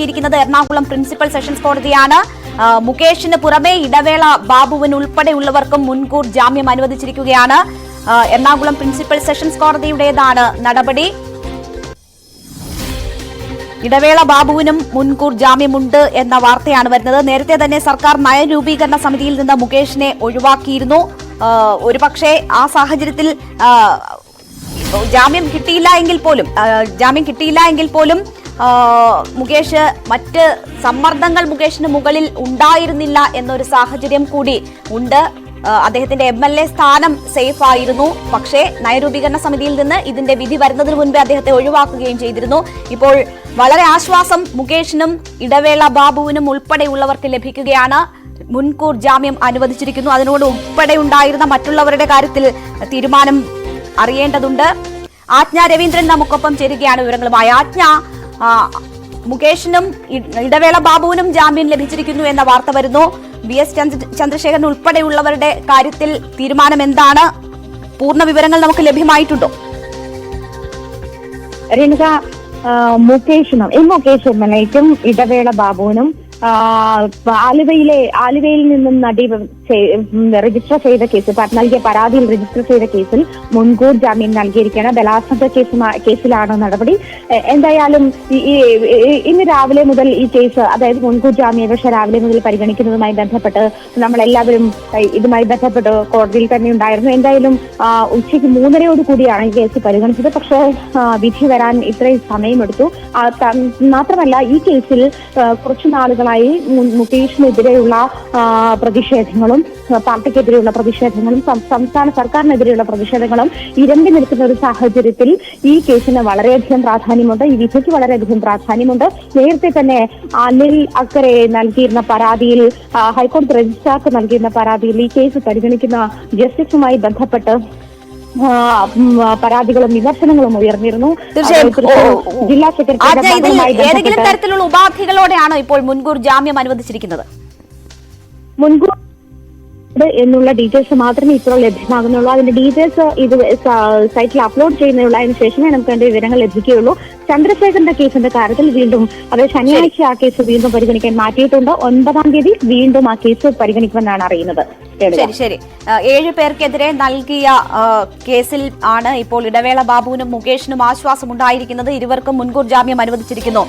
നൽകിയിരിക്കുന്നത് Ernakulam principal sessions കോടതിയാണ്. മുകേഷിന് പുറമെ ഇടവേള ബാബുവിന് ഉൾപ്പെടെയുള്ളവർക്കും മുൻകൂർ ജാമ്യം അനുവദിച്ചിരിക്കുകയാണ്. എറണാകുളം പ്രിൻസിപ്പൽ സെഷൻസ് കോടതിയുടേതാണ് നടപടി. ഇടവേള ബാബുവിനും മുൻകൂർ ജാമ്യമുണ്ട് എന്ന വാർത്തയാണ് വരുന്നത്. നേരത്തെ തന്നെ സർക്കാർ നയരൂപീകരണ സമിതിയിൽ നിന്ന് മുകേഷിനെ ഒഴിവാക്കിയിരുന്നു. ഒരുപക്ഷെ ആ സാഹചര്യത്തിൽ ജാമ്യം കിട്ടിയില്ല എങ്കിൽ പോലും മുകേഷ് മറ്റ് സമ്മർദ്ദങ്ങൾ മുകേഷിന് മുകളിൽ ഉണ്ടായിരുന്നില്ല എന്നൊരു സാഹചര്യം കൂടി ഉണ്ട്. അദ്ദേഹത്തിന്റെ MLA സ്ഥാനം സേഫ് ആയിരുന്നു. പക്ഷേ നയരൂപീകരണ സമിതിയിൽ നിന്ന് ഇതിന്റെ വിധി വരുന്നതിന് മുൻപേ അദ്ദേഹത്തെ ഒഴിവാക്കുകയും ചെയ്തിരുന്നു. ഇപ്പോൾ വളരെ ആശ്വാസം മുകേഷിനും ഇടവേള ബാബുവിനും ഉൾപ്പെടെയുള്ളവർക്ക് ലഭിക്കുകയാണ്. മുൻകൂർ ജാമ്യം അനുവദിച്ചിരിക്കുന്നു. അതിനോട് ഉൾപ്പെടെ ഉണ്ടായിരുന്ന മറ്റുള്ളവരുടെ കാര്യത്തിൽ തീരുമാനം അറിയേണ്ടതുണ്ട്. ആജ്ഞ രവീന്ദ്രൻ നമുക്കൊപ്പം ചേരുകയാണ് വിവരങ്ങളുമായി. ആജ്ഞ, മുകേഷിനും ഇടവേള ബാബുവിനും ജാമ്യം ലഭിച്ചിരിക്കുന്നു എന്ന വാർത്ത വരുന്നു. VS ചന്ദ്രശേഖരൻ ഉൾപ്പെടെയുള്ളവരുടെ കാര്യത്തിൽ തീരുമാനം എന്താണ്? പൂർണ്ണ വിവരങ്ങൾ നമുക്ക് ലഭ്യമായിട്ടുണ്ടോ? രേണുക, മുകേഷും ഇടവേള ബാബുവിനും ആലുവയിൽ നിന്നും രജിസ്റ്റർ ചെയ്ത കേസ് നൽകിയ പരാതിയിൽ രജിസ്റ്റർ ചെയ്ത കേസിൽ മുൻകൂർ ജാമ്യം നൽകിയിരിക്കുകയാണ്. ബലാത്സംഗ കേസിലാണ് നടപടി. എന്തായാലും ഇന്ന് രാവിലെ മുതൽ ഈ കേസ്, അതായത് മുൻകൂർ ജാമ്യാപേക്ഷ രാവിലെ മുതൽ പരിഗണിക്കുന്നതുമായി ബന്ധപ്പെട്ട് നമ്മളെല്ലാവരും ഇതുമായി ബന്ധപ്പെട്ട് കോടതിയിൽ തന്നെ ഉണ്ടായിരുന്നു. എന്തായാലും ഉച്ചയ്ക്ക് 3:30 കൂടിയാണ് ഈ കേസ് പരിഗണിച്ചത്. പക്ഷേ വിധി വരാൻ ഇത്രയും സമയമെടുത്തു. മാത്രമല്ല, ഈ കേസിൽ കുറച്ചു നാളുകളായി മുകേഷിനെതിരെയുള്ള പ്രതിഷേധങ്ങളും പാർട്ടിക്കെതിരെയുള്ള പ്രതിഷേധങ്ങളും സംസ്ഥാന സർക്കാരിനെതിരെയുള്ള പ്രതിഷേധങ്ങളും ഇരമ്പി നിൽക്കുന്ന ഒരു സാഹചര്യത്തിൽ ഈ കേസിന് വളരെയധികം പ്രാധാന്യമുണ്ട്. ഈ വിധിക്ക് വളരെയധികം പ്രാധാന്യമുണ്ട്. നേരത്തെ തന്നെ അനിൽ അക്കരെ നൽകിയിരുന്ന പരാതിയിൽ, ഹൈക്കോടതി രജിസ്ട്രാർക്ക് നൽകിയിരുന്ന പരാതിയിൽ ഈ കേസ് പരിഗണിക്കുന്ന ജസ്റ്റിസുമായി ബന്ധപ്പെട്ട് പരാതികളും വിമർശനങ്ങളും ഉയർന്നിരുന്നു. ജില്ലാ സെക്രട്ടറി ഏതെങ്കിലും തരത്തിലുള്ള ഉപാധികളോടെയാണ് ഇപ്പോൾ മുൻകൂർ ജാമ്യം അനുവദിച്ചിരിക്കുന്നത്? മുൻകൂർ എന്നുള്ള ഡീറ്റെയിൽസ് മാത്രമേ ഇപ്പോൾ ലഭ്യമാകുന്നുള്ളൂ. അതിന്റെ ഡീറ്റെയിൽസ് ഇത് സൈറ്റിൽ അപ്ലോഡ് ചെയ്യുന്നതിനുള്ള അതിന് ശേഷമേ നമുക്ക് അതിന്റെ വിവരങ്ങൾ ലഭിക്കുകയുള്ളൂ. ചന്ദ്രശേഖരന്റെ കേസിന്റെ കാര്യത്തിൽ വീണ്ടും, അതായത് ശനിയാഴ്ച ആ കേസ് വീണ്ടും പരിഗണിക്കാൻ മാറ്റിയിട്ടുണ്ട്. 9-ാം തീയതി വീണ്ടും ആ കേസ് പരിഗണിക്കുമെന്നാണ് അറിയുന്നത്. ശരി. 7 പേർക്കെതിരെ നൽകിയ കേസിൽ ആണ് ഇപ്പോൾ ഇടവേള ബാബുവിനും മുകേഷിനും ആശ്വാസമുണ്ടായിരിക്കുന്നത്. ഇരുവർക്കും മുൻകൂർ ജാമ്യം അനുവദിച്ചിരിക്കുന്നു.